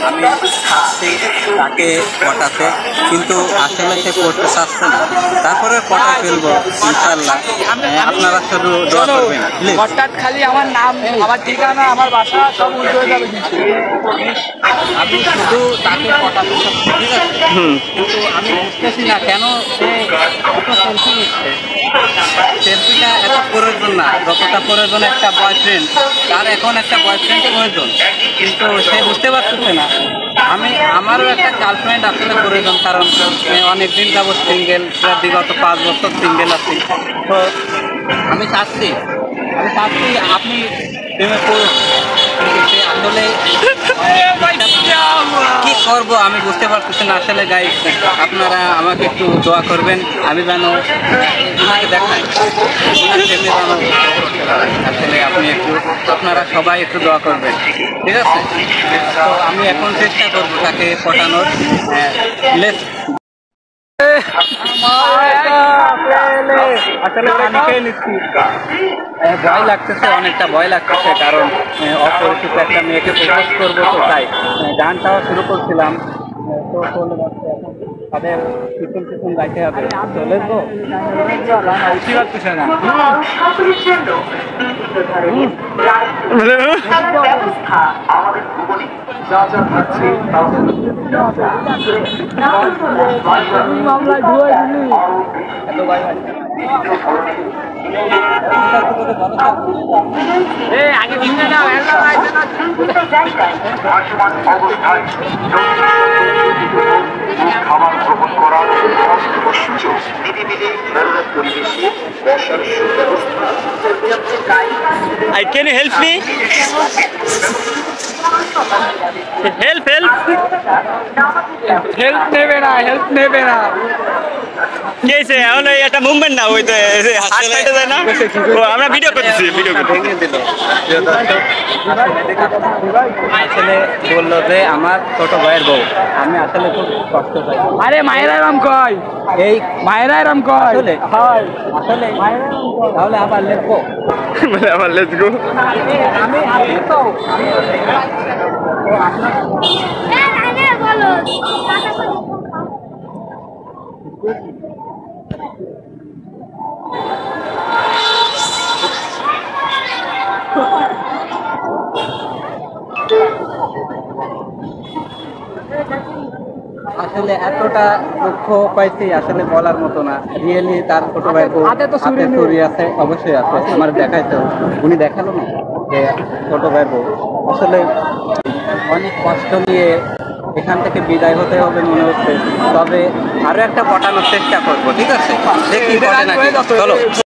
আমি চাচ্ছি তাকে পটাতে, কিন্তু আসলে সে পড়তে চাচ্ছে না। তারপরে পটা ফেলবো ইনশাল্লাহ। আপনারা শুধু দোয়া করবেন। হঠাৎ খালি আমার নাম, আমার ঠিকানা, আমার বাসা সব উল্টো হয়ে যাবে কিন্তু। আমি শুধু তাকে পটাতে চাচ্ছি, ঠিক আছে? কিন্তু আমি বুঝতেছি না কেন সে এত সেলফি নিচ্ছে। সেলফিটা এত প্রয়োজন না যতটা প্রয়োজন একটা বয়ফ্রেন্ড। তার এখন একটা বয়ফ্রেন্ড প্রয়োজন, কিন্তু সে বুঝতে পারতেছে না। আমারও একটা গার্লফ্রেন্ড আসলে প্রয়োজন, কারণ অনেকদিন যাবৎ সিঙ্গেল, বিগত 5 বছর সিঙ্গেল আছি। তো আমি চাচ্ছি আপনি প্রেমে পড়ুন। আসলে কি করবো আমি বুঝতে পারতেছি না আসলে। গাইস, আপনারা আমাকে একটু দোয়া করবেন, আমি যেন ওনাকে দেখাই, ওনার প্রেমে যেন। আসলে আপনারা সবাই একটু দোয়া করবেন, ঠিক আছে? তো আমি এখন চেষ্টা করবো তাকে পটানোর। আসলে পানি খেয়ে নিচ্ছি। ভয় লাগতেছে, অনেকটা ভয় লাগতেছে, কারণ অপরিচিত একটা মেয়েকে প্রপোজ করবো, তো তাই গানটাও শুরু করছিলাম। তো চলে যাচ্ছে, এখন তাদের পিছন পিছন যাইতে হবে। চলে তো উঠতে পারতেছে না। মামলায় ধুয়ে দিলি। আগে ভিন্ন না খাবার গ্রহণ করার সুযোগ, নিরিবিলি পরিবেশে বসার সুব্যবস্থা। Can you help me? Help! Help নেবে না। কি হয়েছে? এখন একটা মুভমেন্ট না হইতে হাত পাইতে যায় না? ও, আমরা ভিডিও করতেছি। ভেঙে দিল। আসলে বললো যে আমার ছোট ভাইয়ের বউ। আমি আসলে খুব কষ্ট পাই। আরে মায়েরা এরম কয়, এই মায়েরা এরম কয়। আসলে তাহলে আবার লেখবো। আবার লেটস গো। আসলে এতটা দুঃখ পাইছি আসলে বলার মতো না। রিয়েলি তার ছোট ভাই হাতে তো ছুরি আছে, অবশ্যই আছে। আমার দেখাইতো, উনি দেখালো না যে ছোট ভাই বউ। আসলে অনেক কষ্ট নিয়ে এখান থেকে বিদায় হতে হবে মনে হচ্ছে। তবে আরো একটা পটানোর চেষ্টা করবো, ঠিক আছে? দেখি পটে নাকি। চলো।